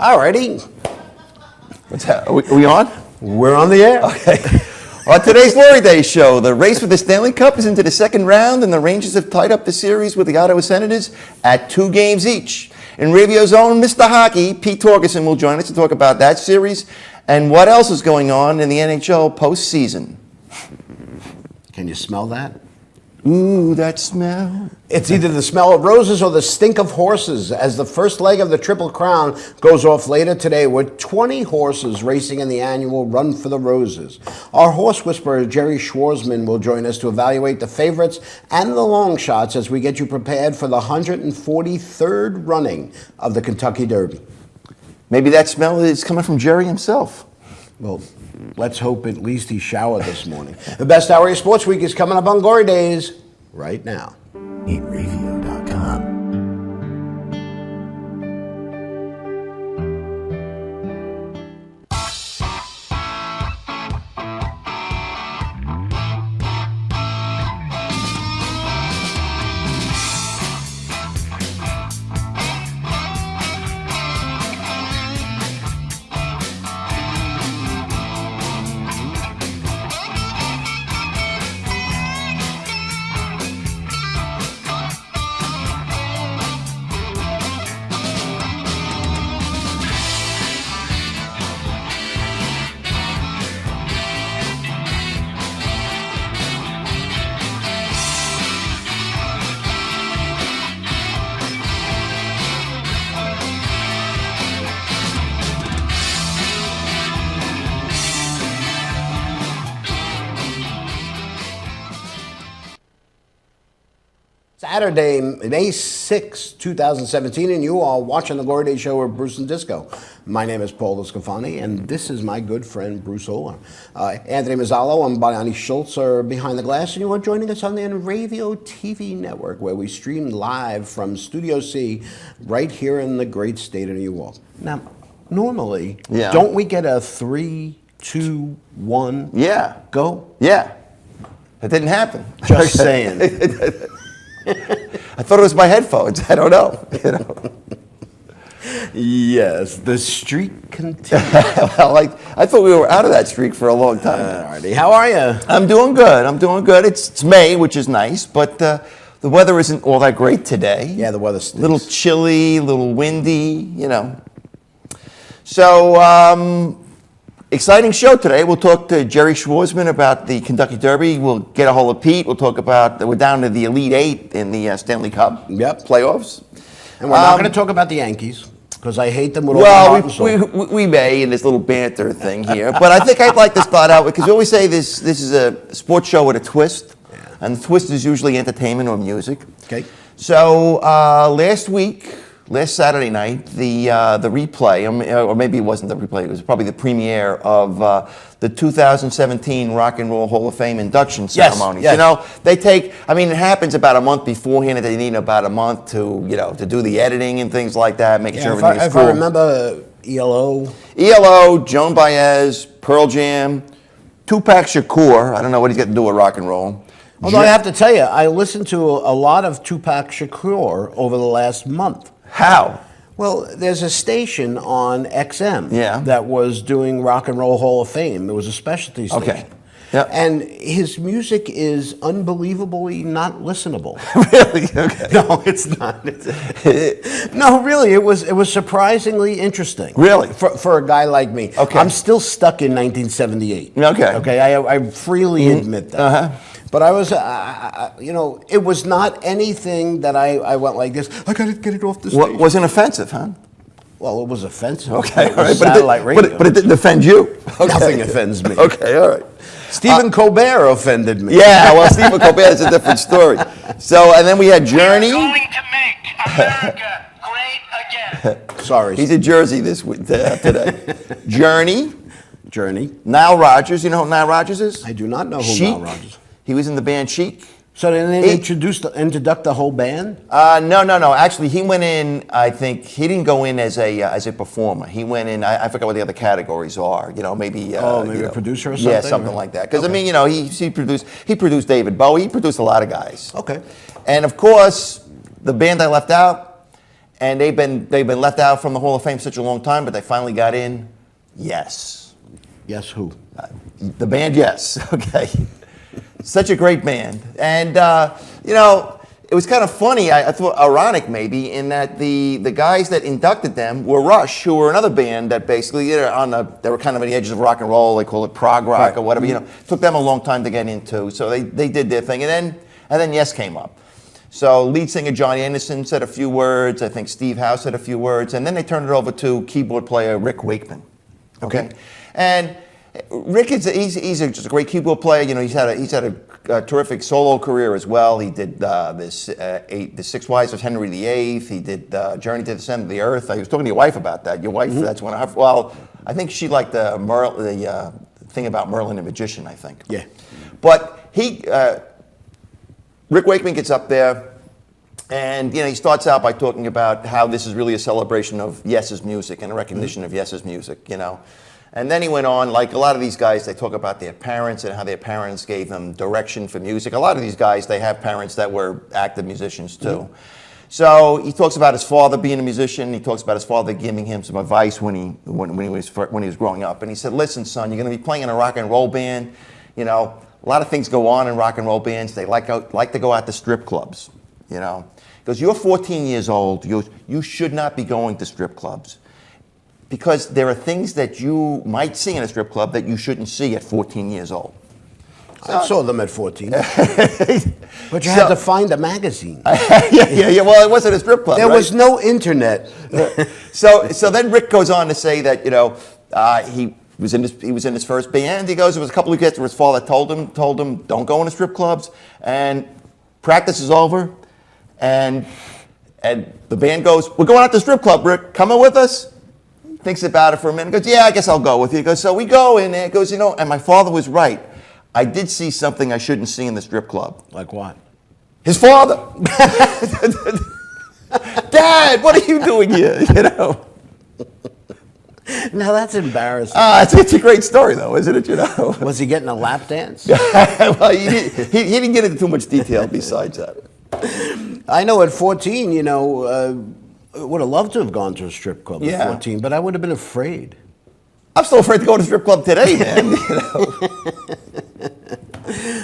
Alrighty. What's that? Are we on? We're on the air. Okay. On today's Glory Day show, the race for the Stanley Cup is into the second round, and the Rangers have tied up the series with the Ottawa Senators at 2 games each. Inravio's own Mr. Hockey, Pete Torgerson, will join us to talk about that series and what else is going on in the NHL postseason. Can you smell that? Ooh, that smell. It's either the smell of roses or the stink of horses, as the first leg of the Triple Crown goes off later today with 20 horses racing in the annual Run for the Roses. Our horse whisperer, Jerry Schwarzman, will join us to evaluate the favorites and the long shots as we get you prepared for the 143rd running of the Kentucky Derby. Maybe that smell is coming from Jerry himself. Well, let's hope at least he showered this morning. The best hour of Sports Week is coming up on Glory Days right now. Inravio.com. Saturday, May 6, 2017, and you are watching the Glory Day Show with Bruce and Disco. My name is Paul Scafani, and this is my good friend, Bruce Oler. Anthony Mazzallo and Bonnie Schultz are behind the glass, and you are joining us on the Inravio TV network, where we stream live from Studio C right here in the great state of New York. Now, normally, don't we get a 3, 2, 1 go? Yeah. That didn't happen. Just saying. I thought it was my headphones. I don't know. Yes, the streak continues. Well, I thought we were out of that streak for a long time. Alrighty, how are you? I'm doing good. It's May, which is nice, but the weather isn't all that great today. Yeah, the weather's stinks. A little chilly, a little windy, So, exciting show today. We'll talk to Jerry Schwarzman about the Kentucky Derby. We'll get a hold of Pete. We'll talk about, we're down to the Elite Eight in the Stanley Cup playoffs. And we're not going to talk about the Yankees, because I hate them with all my heart and soul. We may in this little banter thing here. But I think I'd like to start out with, because we always say this is a sports show with a twist. Yeah. And the twist is usually entertainment or music. Okay. So last Saturday night, the replay, or maybe it wasn't the replay, it was probably the premiere of the 2017 Rock and Roll Hall of Fame induction ceremonies. Yes. It happens about a month beforehand, and they need about a month to do the editing and things like that, making sure everything is cool. If I remember, ELO, Joan Baez, Pearl Jam, Tupac Shakur. I don't know what he's got to do with rock and roll. Although I have to tell you, I listened to a lot of Tupac Shakur over the last month. How? Well, there's a station on XM that was doing Rock and Roll Hall of Fame. It was a specialty station. Okay. Yep. And his music is unbelievably not listenable. Really? Okay. No, it's not. No, really, it was surprisingly interesting. Really? For a guy like me. Okay. I'm still stuck in 1978. Okay. Okay, I freely admit that. Uh-huh. But I was, it was not anything that I went like this. I got to get it off the stage. Wasn't offensive, huh? Well, it was offensive. Okay, it was satellite radio. But it didn't offend you. Okay. Nothing offends me. Okay, all right. Stephen Colbert offended me. Yeah, well, Stephen Colbert is a different story. So, and then we had Journey. We're going to make America great again. Sorry. He's in Jersey this week, today. Journey. Nile Rodgers. You know who Nile Rodgers is? I do not know who Chic. Nile Rodgers is. He was in the band Chic. So did they introduce the whole band? No. Actually, he went in. I think he didn't go in as a performer. He went in. I forgot what the other categories are. Maybe a producer or something. Yeah, something like that. Because he produced David Bowie. He produced a lot of guys. Okay. And of course, the band I left out, and they've been left out from the Hall of Fame such a long time, but they finally got in. Yes. Yes, who? The band, yes. Okay. Such a great band. And, it was kind of funny, I thought ironic maybe, in that the guys that inducted them were Rush, who were another band that basically, they were kind of on the edges of rock and roll. They call it prog rock or whatever. Took them a long time to get into. So they did their thing. And then Yes came up. So lead singer Johnny Anderson said a few words. I think Steve Howe said a few words. And then they turned it over to keyboard player Rick Wakeman. Okay. And Rick he's just a great keyboard player. He's had a terrific solo career as well. He did the Six Wives of Henry VIII. He did Journey to the Center of the Earth. I was talking to your wife about that. Your wife, that's one of her. Well, I think she liked the thing about Merlin the Magician, I think. Yeah. But Rick Wakeman gets up there, and he starts out by talking about how this is really a celebration of Yes's music and a recognition of Yes's music, And then he went on, like a lot of these guys, they talk about their parents and how their parents gave them direction for music. A lot of these guys, they have parents that were active musicians too. So he talks about his father being a musician. He talks about his father giving him some advice when he was growing up. And he said, "Listen, son, you're going to be playing in a rock and roll band. A lot of things go on in rock and roll bands. They like to go out to strip clubs. He goes, you're 14 years old. You should not be going to strip clubs. Because there are things that you might see in a strip club that you shouldn't see at 14 years old." I saw them at 14. But you had to find a magazine. yeah. Well, it wasn't a strip club. There was no internet. So then Rick goes on to say that he was in his first band. He goes, there was a couple of kids where his father told him don't go into strip clubs, and practice is over, and the band goes, "We're going out to the strip club, Rick. Coming with us?" Thinks about it for a minute, goes, "Yeah, I guess I'll go with you." He goes, so we go in there, goes, and my father was right. I did see something I shouldn't see in the strip club. Like what? His father. Dad, what are you doing here? Now that's embarrassing. It's a great story though, isn't it? Was he getting a lap dance? Well, he didn't get into too much detail besides that. I know at 14, would have loved to have gone to a strip club at 14, but I would have been afraid. I'm still afraid to go to a strip club today, man.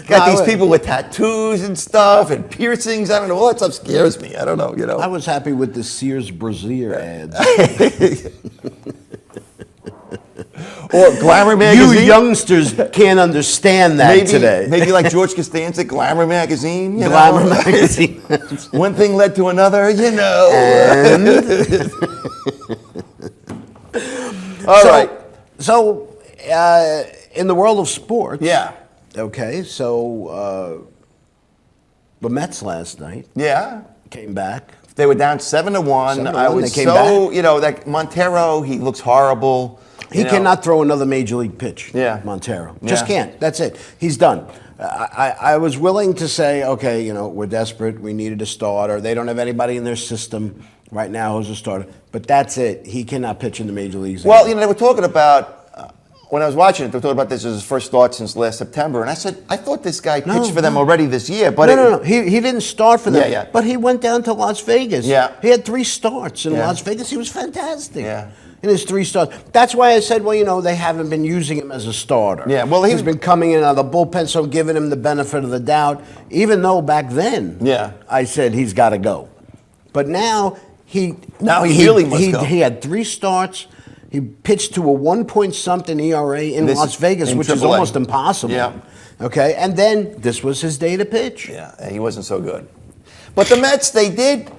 Got these people with tattoos and stuff and piercings. I don't know. All that stuff scares me. I don't know. I was happy with the Sears Brazier ads. Or Glamour magazine. You youngsters can't understand that today. Maybe like George Costanza, Glamour magazine. Glamour magazine. One thing led to another, And All right. So, in the world of sports. Yeah. Okay, so the Mets last night. Yeah. Came back. They were down 7-1. I was they came back. that Montero, he looks horrible. He cannot throw another major league pitch. Yeah. Montero. Just can't. That's it. He's done. I was willing to say, okay, we're desperate. We needed a starter. They don't have anybody in their system right now who's a starter. But that's it. He cannot pitch in the major leagues. Well, they were talking about, when I was watching it, they were talking about this as his first start since last September. And I said, I thought this guy pitched for them already this year. But No. He didn't start for them. Yeah. But he went down to Las Vegas. Yeah. He had 3 starts in Las Vegas. He was fantastic. Yeah. In his 3 starts. That's why I said, well, they haven't been using him as a starter. Yeah, well, he's been coming in out of the bullpen, so giving him the benefit of the doubt, even though back then I said he's got to go. But now he really must go. He had 3 starts. He pitched to a 1-point-something ERA in Las Vegas, which is almost impossible. Yeah. Okay, and then this was his day to pitch. Yeah, and he wasn't so good. But the Mets, they did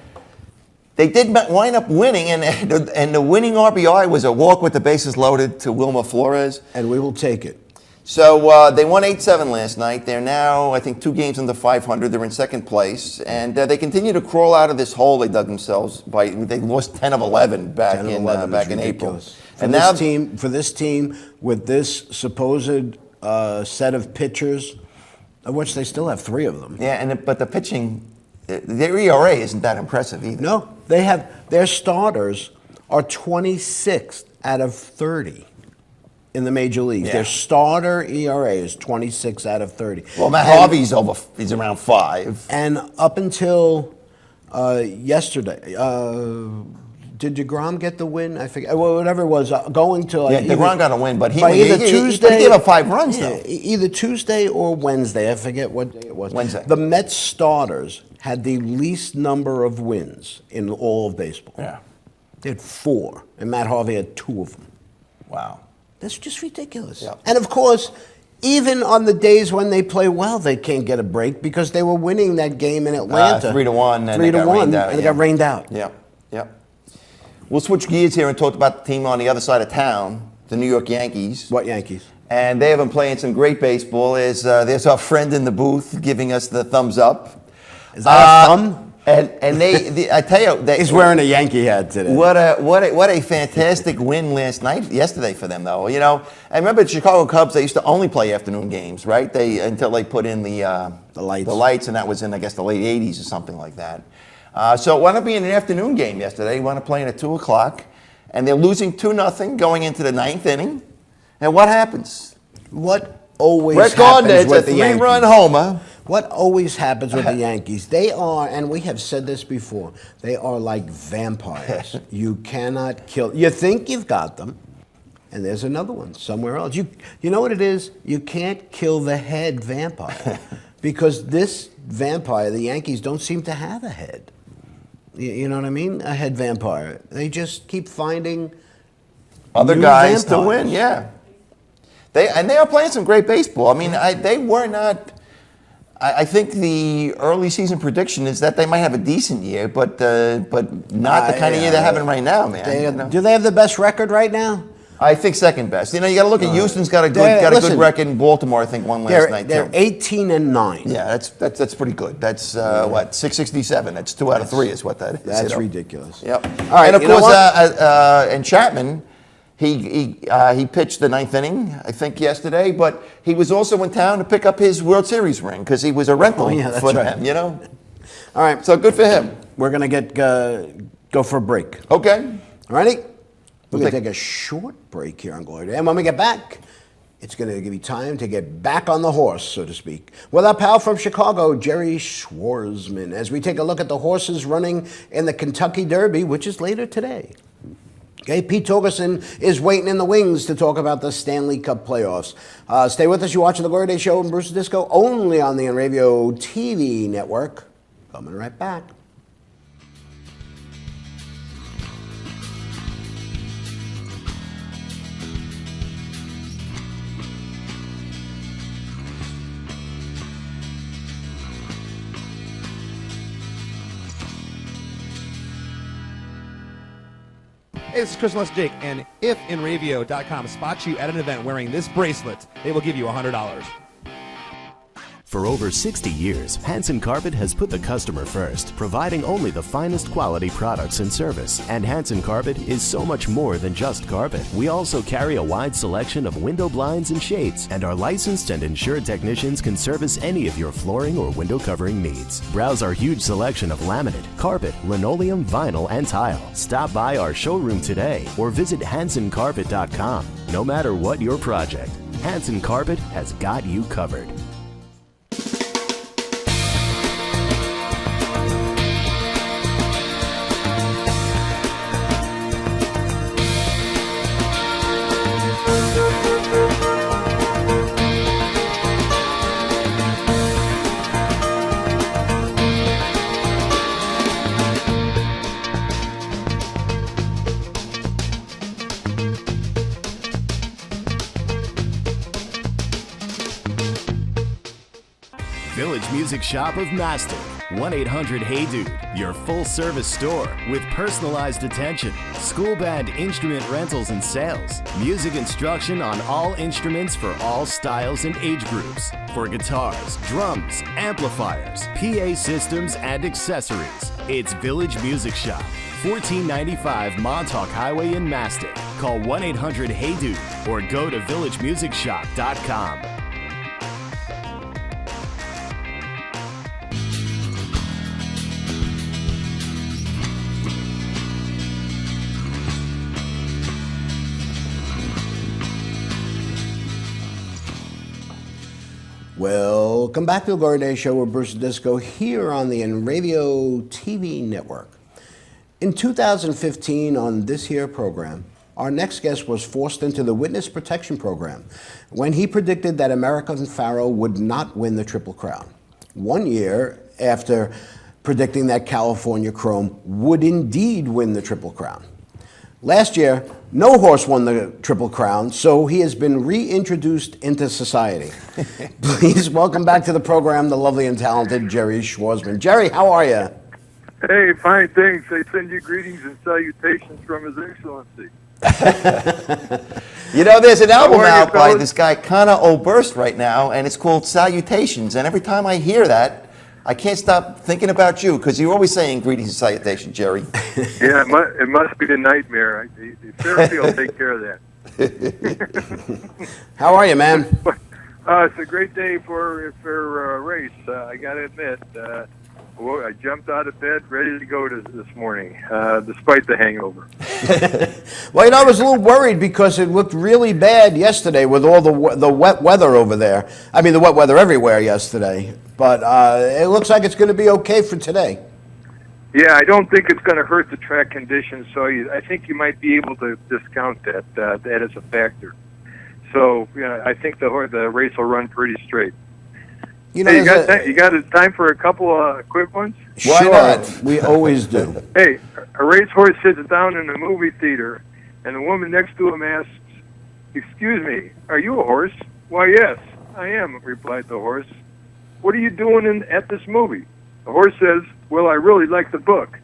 wind up winning, and the winning RBI was a walk with the bases loaded to Wilmer Flores. And we will take it. So they won 8-7 last night. They're now, I think, 2 games under 500. They're in second place, and they continue to crawl out of this hole they dug themselves by. They lost 10 of 11 back in April. And now, for this team with this supposed set of pitchers, of which they still have 3 of them. Yeah, but the pitching, their ERA isn't that impressive either. No, they have their starters are 26th out of 30. In the major leagues, their starter ERA is 26 out of 30. Well, Matt Harvey's he's around 5. And up until Yesterday. Did DeGrom get the win? I forget. Well, whatever it was, going to Yeah, DeGrom got a win, but he Tuesday. gave up 5 runs though. Either Tuesday or Wednesday. I forget what day it was. Wednesday. The Mets starters had the least number of wins in all of baseball. Yeah. They had 4, and Matt Harvey had 2 of them. Wow. That's just ridiculous. Yep. And of course, even on the days when they play well, they can't get a break because they were winning that game in Atlanta 3-1, and 3-1, and they got rained out. Yep. Yep. We'll switch gears here and talk about the team on the other side of town, the New York Yankees. What Yankees? And they have been playing some great baseball. There's our friend in the booth giving us the thumbs up. Is that a thumb? And I tell you, he's wearing a Yankee hat today. What a fantastic win yesterday for them, though. You know, I remember the Chicago Cubs. They used to only play afternoon games, right? Until they put in the lights, and that was in, I guess, the late '80s or something like that. So it wound up being an afternoon game yesterday. They wound up playing at 2:00, and they're losing 2-0 going into the 9th inning. And what happens? What always Brett Gardner happens hits with a the 3-run Yankees? homer. What always happens with the Yankees? They are, and we have said this before, they are like vampires. You cannot kill. You think you've got them, and there's another one somewhere else. You know what it is? You can't kill the head vampire because this vampire, the Yankees, don't seem to have a head. You know what I mean? A head vampire. They just keep finding Other new guys to vampires. win, yeah. They are playing some great baseball. I mean, they were not. I think the early season prediction is that they might have a decent year, but not the kind of year they're having right now, man. Do they have the best record right now? I think second best. You know, you got to look at Houston's got a good record. In Baltimore, I think, won last night They're too. 18-9. Yeah, that's pretty good. That's what 667. That's 2 out of 3 is what that is. That's ridiculous. Yep. All right, and of course, and Chapman. He pitched the 9th inning, I think, yesterday, but he was also in town to pick up his World Series ring because he was a rental for them, you know? All right. So good for him. We're going to go for a break. Okay. Ready? We're going to take a short break here on Glory Day. And when we get back, it's going to give you time to get back on the horse, so to speak, with our pal from Chicago, Jerry Schwarzman, as we take a look at the horses running in the Kentucky Derby, which is later today. Okay, Pete Torgerson is waiting in the wings to talk about the Stanley Cup playoffs. Stay with us. You're watching The Glory Day Show and Bruce Disco only on the Inravio TV network. Coming right back. Hey, this is Chris Les Jake, and if Inravio.com spots you at an event wearing this bracelet, they will give you $100. For over 60 years, Hanson Carpet has put the customer first, providing only the finest quality products and service. And Hanson Carpet is so much more than just carpet. We also carry a wide selection of window blinds and shades, and our licensed and insured technicians can service any of your flooring or window covering needs. Browse our huge selection of laminate, carpet, linoleum, vinyl, and tile. Stop by our showroom today or visit HansonCarpet.com. No matter what your project, Hanson Carpet has got you covered. Village Music Shop of Mastic. 1-800-HEY-DUDE. Your full-service store with personalized attention, school band instrument rentals and sales, music instruction on all instruments for all styles and age groups, for guitars, drums, amplifiers, PA systems, and accessories. It's Village Music Shop, 1495 Montauk Highway in Mastic. Call 1-800-HEY-DUDE or go to villagemusicshop.com. Welcome Welcome back to the Glory Day Show with Bruce Disco here on the Inravio TV network. In 2015, on this here program, our next guest was forced into the Witness Protection Program when he predicted that American Pharoah would not win the Triple Crown. 1 year after predicting that California Chrome would indeed win the Triple Crown. Last year, no horse won the Triple Crown, so he has been reintroduced into society. Please welcome back to the program the lovely and talented Jerry Schwarzman. Jerry, how are you? Hey, fine, thanks. I send you greetings and salutations from His Excellency. You know, there's an album How are you, out by fellas? this guy, Connor Oberst, right now, and it's called Salutations. And every time I hear that, I can't stop thinking about you, because you're always saying greetings and salutations, Jerry. Yeah, it must be a nightmare. The therapy will take care of that. How are you, man? It's a great day for a race. I got to admit, I jumped out of bed ready to go this morning, despite the hangover. Well, you know, I was a little worried because it looked really bad yesterday with all the wet weather over there. I mean, the wet weather everywhere yesterday. But it looks like it's going to be okay for today. Yeah, I don't think it's going to hurt the track conditions, so I think you might be able to discount that. That is a factor. So, yeah, I think the race will run pretty straight. You know, Hey, you got time for a couple of quick ones? Why sure, not? we always do. Hey, a racehorse sits down in a movie theater, and the woman next to him asks, "Excuse me, are you a horse?" "Why, yes, I am," replied the horse. "What are you doing at this movie?" The horse says, "Well, I really like the book."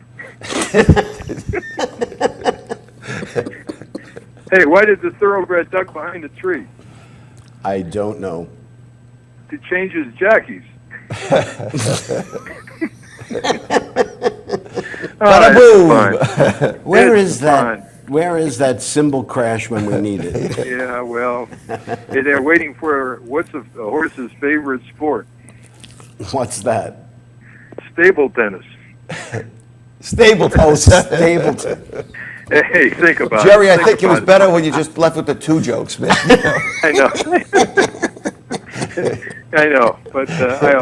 Hey, why did the thoroughbred duck behind a tree? I don't know. To change his jockeys. Bada boom. Where It's is that? fun. Where is that cymbal crash when we need it? Yeah, well, they're waiting for what's a horse's favorite sport? What's that? Stable tennis. Stapleton. Oh, Stapleton. Hey, think about Jerry, it. I think it was about better when you just left with the two jokes, man. I know. I know, but I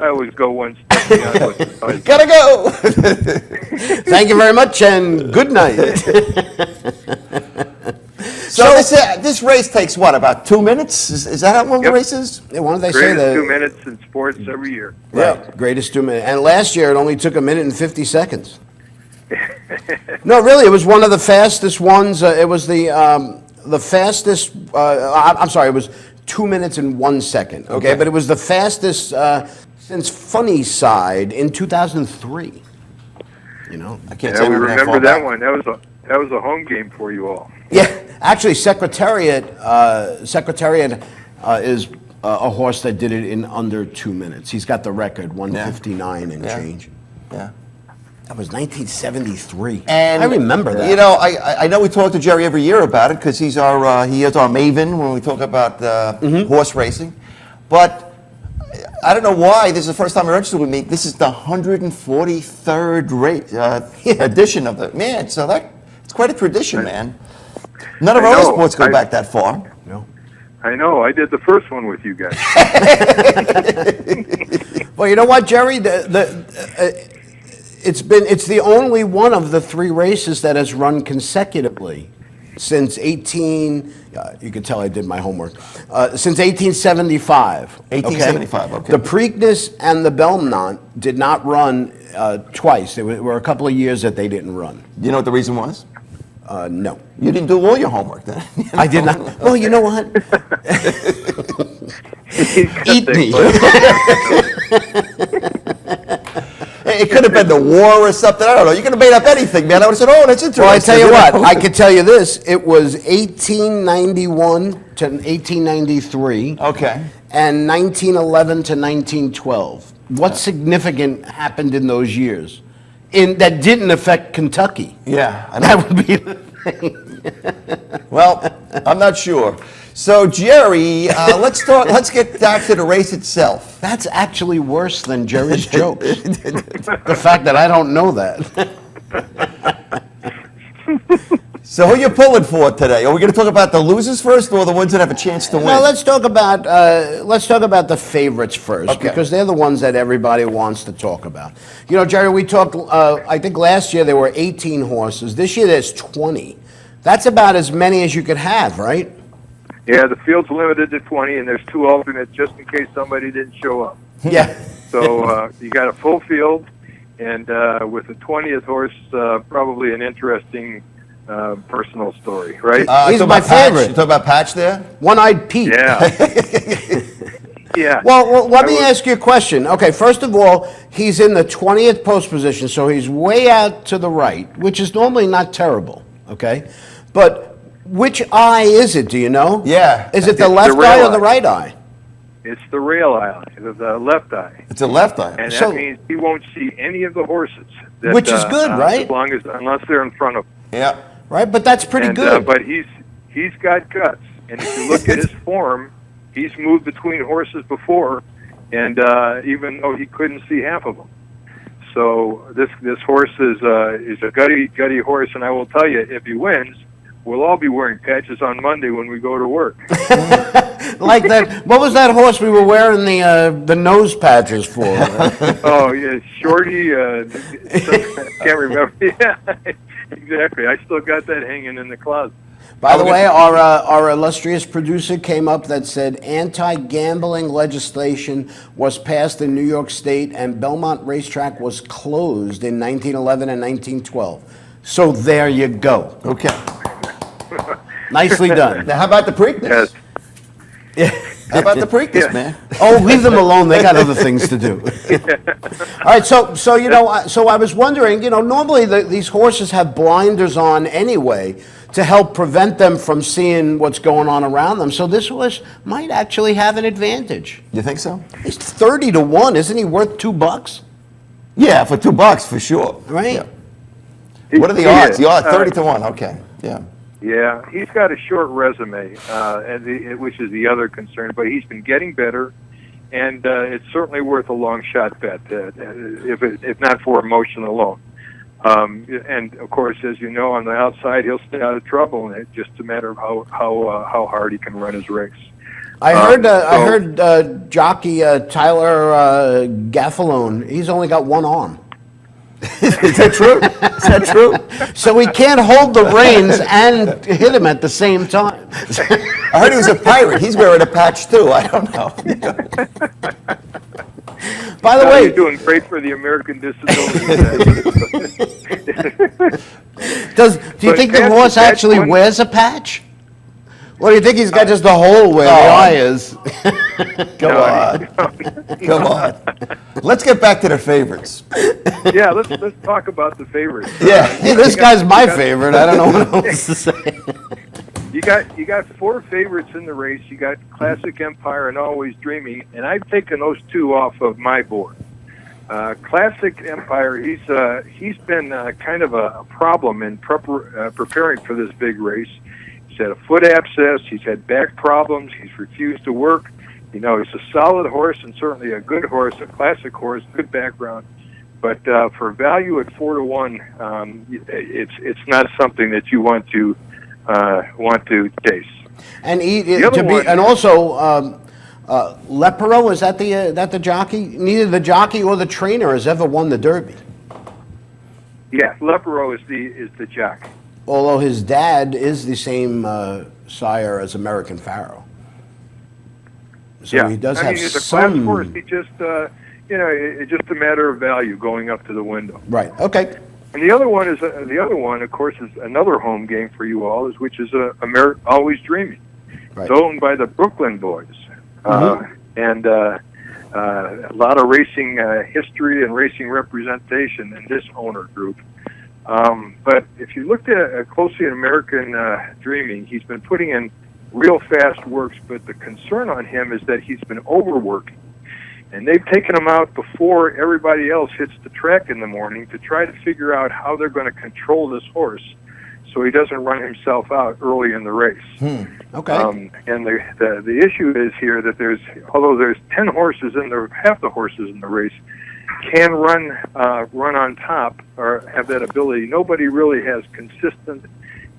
always go one step beyond what Gotta go. Thank you very much and good night. So this race takes what, about 2 minutes? Is that how long the Yep. race is? Yeah, why don't they say greatest that? 2 minutes in sports every year. Right, greatest 2 minutes. And last year it only took 1 minute and 50 seconds. No, really, it was one of the fastest ones. It was the fastest. I'm sorry, it was 2 minutes and 1 second. Okay, but it was the fastest since Funny Side in 2003. You know, I can't Yeah, say we we're that remember far that back. one. That was a home game for you all. yeah. Actually, Secretariat is a horse that did it in under 2 minutes. He's got the record, 1:59 and Yeah. change. Yeah. That was 1973. And I remember that. You know, I know we talk to Jerry every year about it because he is our maven when we talk about horse racing. But I don't know why. This is the first time you're interested with me. This is the 143rd edition of the man. So it's quite a tradition, man. None of I our other know. sports go back that far. No. I know. I did the first one with you guys. Well, you know what, Jerry? It's the only one of the three races that has run consecutively since 18. You can tell I did my homework. Since 1875. 1875, okay. The Preakness and the Belmont did not run twice. There were a couple of years that they didn't run. You know what the reason was? No, You didn't do all your homework then. I did not. Well, you know what? Eat me. It could have been the war or something. I don't know. You could have made up anything, man. I would have said, "Oh, that's interesting." Well, I tell you what, I can tell you this. It was 1891 to 1893. Okay. And 1911 to 1912. What significant happened in those years that didn't affect Kentucky? Yeah, I know. That would be the thing. Well, I'm not sure. So, Jerry, let's get back to the race itself. That's actually worse than Jerry's jokes. The fact that I don't know that. So who you pulling for today? Are we going to talk about the losers first, or the ones that have a chance to win? No, let's talk about the favorites first, Okay. because they're the ones that everybody wants to talk about. You know, Jerry, we talked. I think last year there were 18 horses. This year there's 20. That's about as many as you could have, right? Yeah, the field's limited to 20, and there's 2 alternates just in case somebody didn't show up. Yeah. So you got a full field, and with the 20th horse, probably an interesting personal story, right? He's talk my about Patch. favorite. You talk about Patch there? One-eyed Pete. Yeah. Yeah. Well, let me I was- ask you a question. Okay, first of all, he's in the 20th post position, so he's way out to the right, which is normally not terrible, okay? But which eye is it, do you know? Yeah. Is it the It's the left eye rail or the eye. right eye? It's the rail eye, the left eye. It's a left eye. And So- that means he won't see any of the horses. That, Which is good, right? As long as, unless they're in front of him. Yeah. Right, but that's pretty And, good. but he's got guts, and if you look at his form, he's moved between horses before, and even though he couldn't see half of them. So this horse is a gutty horse, and I will tell you, if he wins, we'll all be wearing patches on Monday when we go to work. Like that, what was that horse we were wearing the nose patches for? Oh yeah, Shorty. Can't remember. Yeah, exactly. I still got that hanging in the closet. By the way, our illustrious producer came up that said anti-gambling legislation was passed in New York State and Belmont Racetrack was closed in 1911 and 1912. So there you go. Okay. Nicely done. Now, how about the Preakness? Yes. How about the Preakness, man? Oh, leave them alone. They got other things to do. All right, so you know, so I was wondering, you know, normally these horses have blinders on anyway to help prevent them from seeing what's going on around them. So this horse might actually have an advantage. You think so? He's 30 to 1. Isn't he worth $2? Yeah, for $2 for sure. Right. Yeah. What are the He odds? is. The odds 30 to 1. Okay. Yeah. Yeah, he's got a short resume, which is the other concern. But he's been getting better, and it's certainly worth a long shot bet, if not for emotion alone. And of course, as you know, on the outside, he'll stay out of trouble, and it's just a matter of how hard he can run his race. I heard jockey Tyler Gaffalone. He's only got one arm. Is that true? Is that true? So he can't hold the reins and hit him at the same time. I heard he was a pirate. He's wearing a patch too. I don't know. By the way, You're doing great for the American Disability. do you But think the that's- horse that's actually one- wears a patch? Or do you think he's got just a hole where the eye is? Come on. Come on. Let's get back to the favorites. Yeah, let's talk about the favorites. Yeah. Hey, this guy's my favorite. I don't know what else to say. You got 4 favorites in the race. You got Classic Empire and Always Dreaming, and I've taken those 2 off of my board. Classic Empire, he's been kind of a problem in preparing for this big race. He's had a foot abscess. He's had back problems. He's refused to work. You know, he's a solid horse and certainly a good horse, a classic horse, good background. But for value at 4 to 1, it's not something that you want to chase. And The other one- and also Lepero, is that the jockey? Neither the jockey or the trainer has ever won the Derby. Yeah, Lepero is the jock. Although his dad is the same sire as American Pharaoh. So yeah, he does I have mean, he's a class some... horse. He just, it's just a matter of value going up to the window. Right, okay. And the other one, of course, is another home game for you all, which is Always Dreaming. Right. It's owned by the Brooklyn boys, and a lot of racing history and racing representation in this owner group. But if you looked at closely at American Dreaming, he's been putting in real fast works, but the concern on him is that he's been overworking. And they've taken him out before everybody else hits the track in the morning to try to figure out how they're going to control this horse so he doesn't run himself out early in the race. Okay. And the issue is here that although there's 10 horses half the horses in the race can run on top or have that ability, nobody really has consistent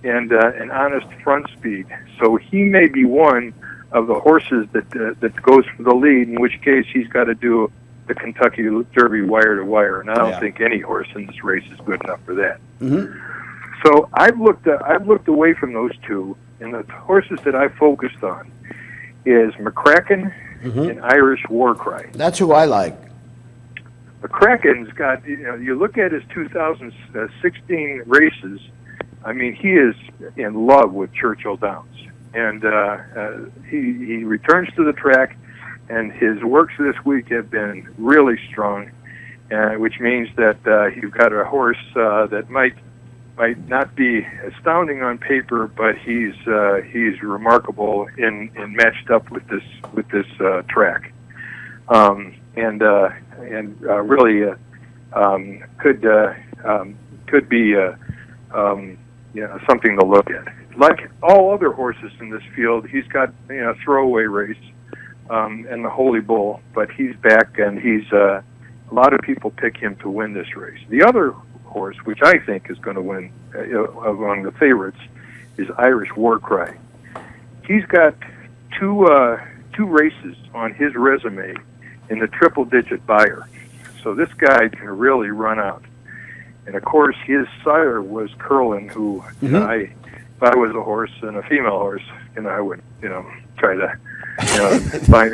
and an honest front speed. So he may be one of the horses that goes for the lead, in which case he's got to do the Kentucky Derby wire to wire, and I don't think any horse in this race is good enough for that. Mm-hmm. So I've looked away from those two, and the horses that I focused on is McCracken and Irish War Cry. That's who I like. McCracken's got, you look at his 2016 races, I mean, he is in love with Churchill Downs. And he returns to the track, and his works this week have been really strong, which means that you've got a horse that might not be astounding on paper, but he's remarkable in matched up with this track, and really could be something to look at. Like all other horses in this field, he's got throwaway race and the Holy Bull, but he's back, and he's a lot of people pick him to win this race. The other horse, which I think is going to win among the favorites, is Irish War Cry. He's got two races on his resume in the triple-digit buyer, so this guy can really run out. And of course, his sire was Curlin, who if I was a horse and a female horse, I would try to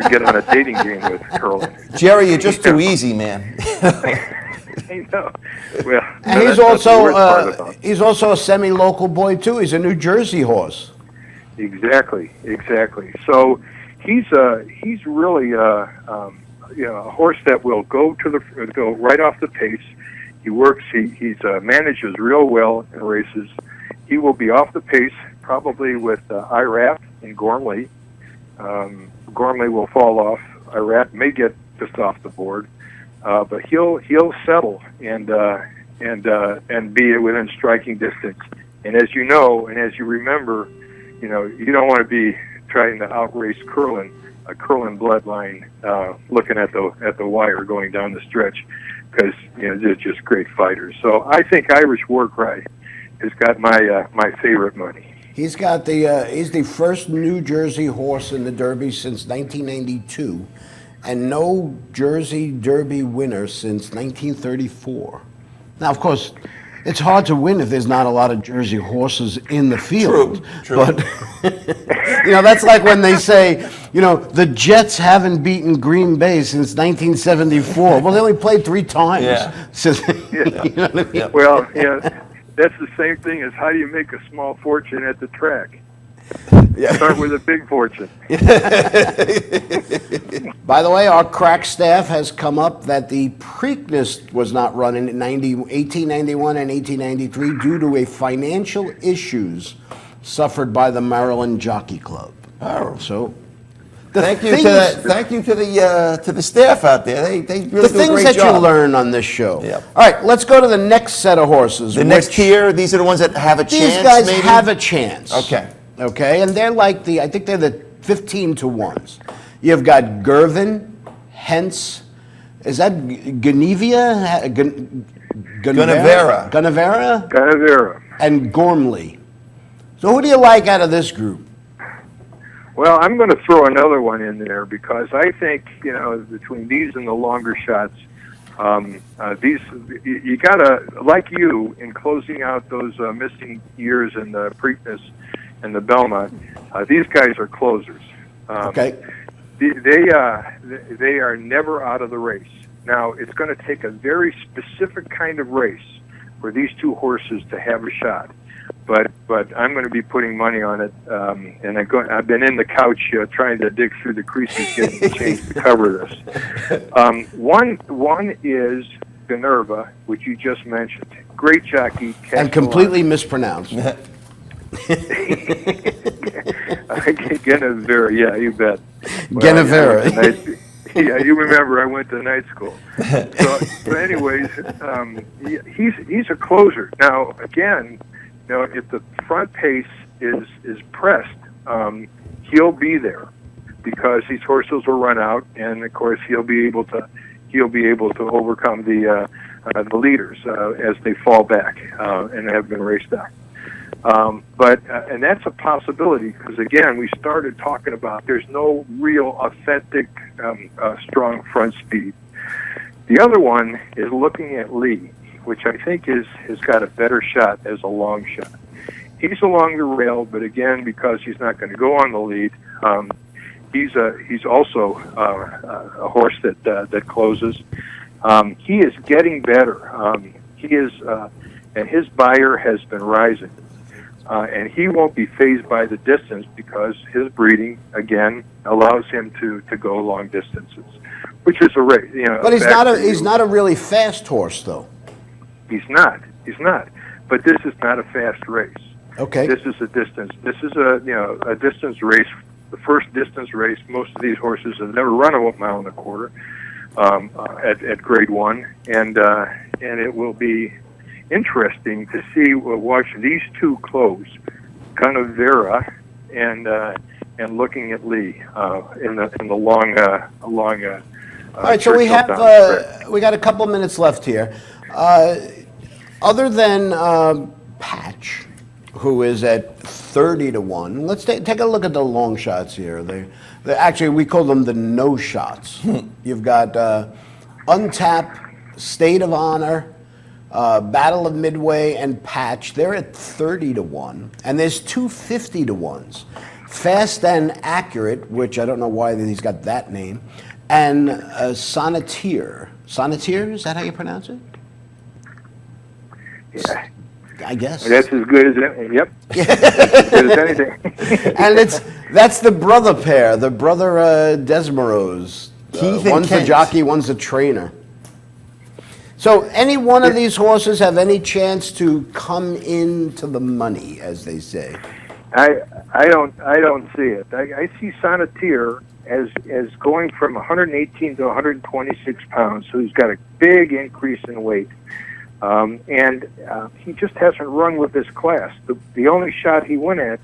get on a dating game with Curlin. Jerry, you're just too easy, man. I know. Well, and he's also a semi-local boy too. He's a New Jersey horse. Exactly. So he's really a horse that will go right off the pace. He works. He manages real well in races. He will be off the pace probably with Iraf and Gormley. Gormley will fall off. Iraf may get just off the board. But he'll settle and be within striking distance. And as you know, and as you remember, you don't want to be trying to outrace Curlin, a Curlin bloodline, looking at the wire going down the stretch, because they're just great fighters. So I think Irish War Cry has got my favorite money. He's got he's the first New Jersey horse in the Derby since 1992. And no Jersey Derby winner since 1934. Now, of course, it's hard to win if there's not a lot of Jersey horses in the field. True. But, that's like when they say, the Jets haven't beaten Green Bay since 1974. Well, they only played 3 times. Yeah. Since, you know what I mean? Well, that's the same thing as how do you make a small fortune at the track. Start with a big fortune. By the way, our crack staff has come up that the Preakness was not run in 1891 and 1893 due to financial issues suffered by the Maryland Jockey Club. Oh. So, thank you to the staff out there. They really do a great job. The things that you learn on this show. Yep. All right, let's go to the next set of horses. The next tier, these are the ones that have a chance. These guys maybe? have a chance. Okay, and they're like I think they're the 15-to-1s. You've got Gervin, Hence, is that Genevia? Ganavera. And Gormley. So who do you like out of this group? Well, I'm going to throw another one in there because I think, between these and the longer shots, these you got to, like you, in closing out those missing years in the Preakness and the Belmont, these guys are closers. Okay. They are never out of the race. Now, it's going to take a very specific kind of race for these two horses to have a shot. But I'm going to be putting money on it, and I've been in the couch trying to dig through the creases, getting the change to cover this. One is Minerva, which you just mentioned. Great jockey. And completely mispronounced. Genevera, yeah, you bet. Genevera. Yeah, you remember I went to night school. So anyways, he's a closer. Now, again, if the front pace is pressed, he'll be there because these horses will run out, and of course he'll be able to overcome the leaders as they fall back and have been raced out. And that's a possibility because, again, we started talking about there's no real authentic strong front speed. The other one is looking at Lee, which I think has got a better shot as a long shot. He's along the rail, but again, because he's not going to go on the lead, he's also a horse that closes. He is getting better. He is, and his buyer has been rising. And he won't be fazed by the distance because his breeding, again, allows him to go long distances, which is a race. But he's not a really fast horse, though. He's not. But this is not a fast race. Okay. This is a distance. This is a distance race. The first distance race. Most of these horses have never run a mile and a quarter at Grade 1, and it will be interesting to see watch these two close, Canavera and looking at Lee in the long. All right, so we got a couple of minutes left here. Other than Patch, who is at 30-1, let's take a look at the long shots here. They actually, we call them the no shots. You've got Untap, State of Honor, Battle of Midway, and Patch. They're at 30-1, and there's two 50-1s, Fast and Accurate, which I don't know why he's got that name, and Sonneteer. Sonneteer, is that how you pronounce it? Yeah. I guess. That's as good as anything. Yep. As good as anything. And that's the brother pair, the brother Desmaros. Keith and one's Kent. the jockey, one's the trainer. So any one of these horses have any chance to come into the money, as they say? I don't see it. I see Sonneteer as going from 118 to 126 pounds, so he's got a big increase in weight. And he just hasn't run with this class. The only shot he went at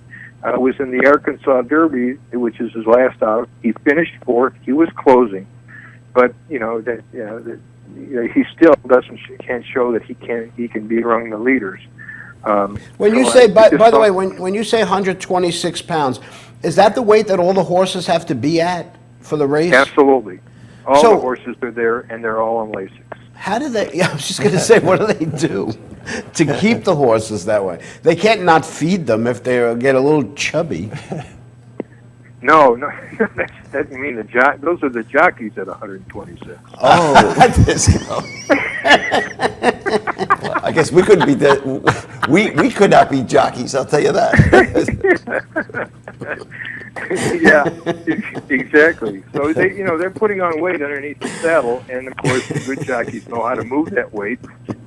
was in the Arkansas Derby, which is his last out. He finished fourth. He was closing, but he still can't show that he can be among the leaders. When you say, by the way, when you say 126 pounds, is that the weight that all the horses have to be at for the race? Absolutely. All the horses are there, and they're all on Lasix. How do they? Yeah, I was just going to say, what do they do to keep the horses that way? They can't not feed them if they get a little chubby. No, that you mean those are the jockeys at 126. Oh, well, I guess we couldn't be we could not be jockeys. I'll tell you that. Yeah, exactly. So they're putting on weight underneath the saddle, and of course the good jockeys know how to move that weight,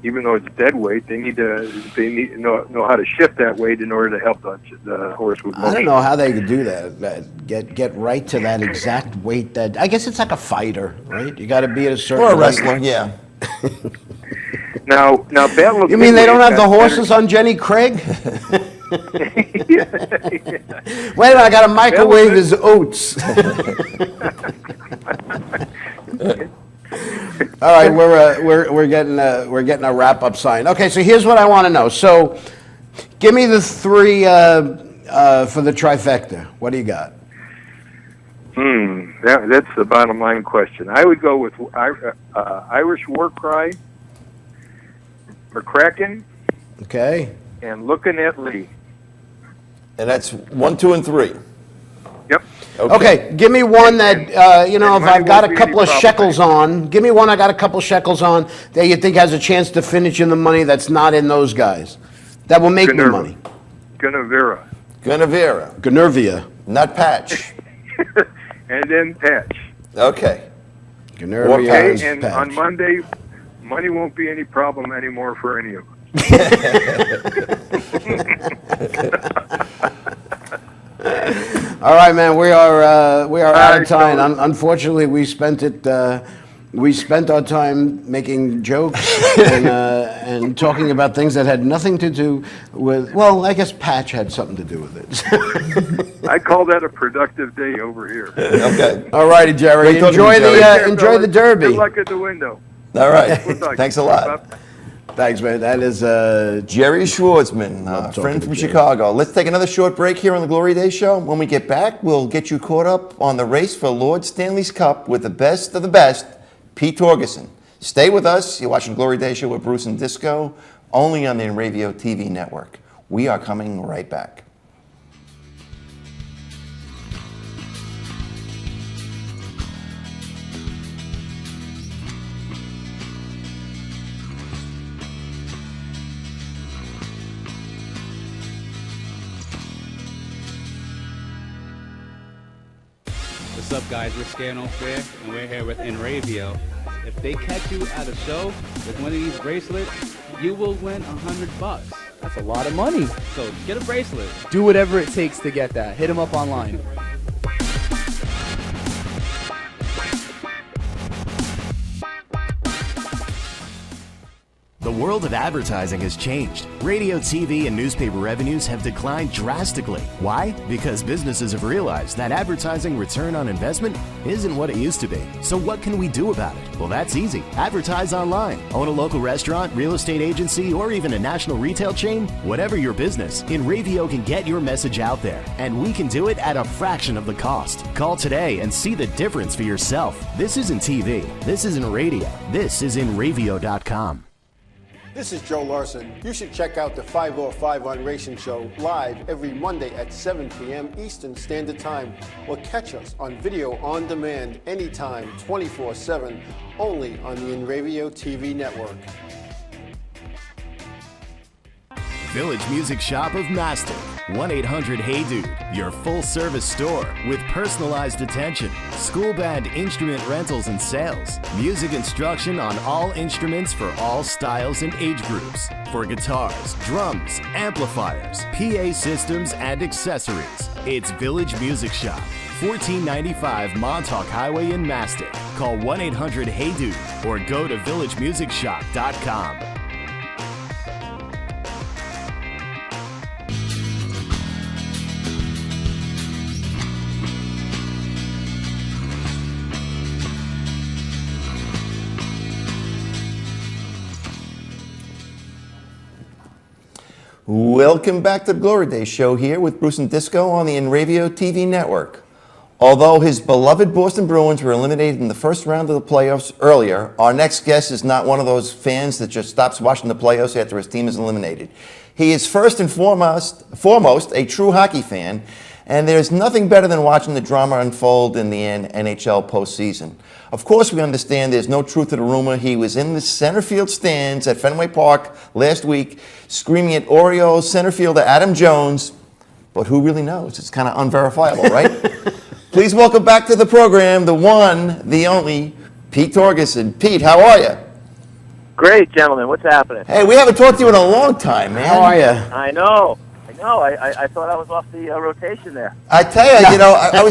even though it's dead weight. They need to know how to shift that weight in order to help the horse with motion. I don't know how they could do that. Get right to that exact weight. That I guess it's like a fighter, right? You got to be at a certain. Or a wrestler, yeah. Now, Battle of You mean they don't have the Midway horses on Jenny Craig? yeah. Wait a minute, I got to microwave his oats. All right, we're getting a wrap up sign. Okay, so here's what I want to know. So, give me the three for the trifecta. What do you got? That's the bottom line question. I would go with Irish War Cry, McCracken, Okay. and Looking at Lee. And that's 1, 2, and 3. Yep. Okay, give me one that, if money I've got won't a be couple any of problem. shekels on, give me one I got a couple shekels on that you think has a chance to finish in the money that's not in those guys. That will make me Gunnerva. money. Gunavera. Gunavera, Gunnervia. not Patch. And then Patch. Okay. Gunnervia Okay, is and Patch. on Monday, money won't be any problem anymore for any of us. All right, man. We are out of right, time. fellas. Unfortunately, we spent our time making jokes and talking about things that had nothing to do with. Well, I guess Patch had something to do with it. I call that a productive day over here. Okay. All righty, Jerry. Great talking to you, Jerry. Take care, Enjoy fellas. the Derby. Good luck at the window. All right. Good luck. Thanks a lot. Bye. Thanks, man. That is Jerry Schwartzman, talking friend to from Jerry. Chicago. Let's take another short break here on the Glory Day Show. When we get back, we'll get you caught up on the race for Lord Stanley's Cup with the best of the best, Pete Torgerson. Stay with us. You're watching Glory Day Show with Bruce and Disco, only on the Inravio TV network. We are coming right back. What's up, guys? We're Scare No Fair, and we're here with Inravio. If they catch you at a show with one of these bracelets, you will win $100. That's a lot of money. So get a bracelet. Do whatever it takes to get that. Hit them up online. The world of advertising has changed. Radio, TV, and newspaper revenues have declined drastically. Why? Because businesses have realized that advertising return on investment isn't what it used to be. So what can we do about it? Well, that's easy. Advertise online. Own a local restaurant, real estate agency, or even a national retail chain? Whatever your business, Inravio can get your message out there. And we can do it at a fraction of the cost. Call today and see the difference for yourself. This isn't TV. This isn't radio. This is Inravio.com. This is Joe Larson. You should check out the 505 on Racing Show live every Monday at 7 p.m. Eastern Standard Time, or catch us on video on demand anytime, 24/7, only on the Inravio TV network. Village Music Shop of Mastic. 1-800-HEY-DUDE. Your full-service store with personalized attention, school band instrument rentals and sales, music instruction on all instruments for all styles and age groups, for guitars, drums, amplifiers, PA systems, and accessories. It's Village Music Shop. 1495 Montauk Highway in Mastic. Call 1-800-HEY-DUDE or go to villagemusicshop.com. Welcome back to the Glory Day Show here with Bruce and Disco on the Inravio TV network. Although his beloved Boston Bruins were eliminated in the first round of the playoffs earlier, our next guest is not one of those fans that just stops watching the playoffs after his team is eliminated. He is first and foremost a true hockey fan, and there's nothing better than watching the drama unfold in the NHL postseason. Of course, we understand there's no truth to the rumor he was in the center field stands at Fenway Park last week screaming at Orioles center fielder Adam Jones, but who really knows? It's kind of unverifiable, right? Please welcome back to the program the one, the only, Pete Torgerson. Pete, how are you? Great, gentlemen. What's happening? Hey, we haven't talked to you in a long time, man. How are you? I know. I thought I was off the rotation there. I tell you,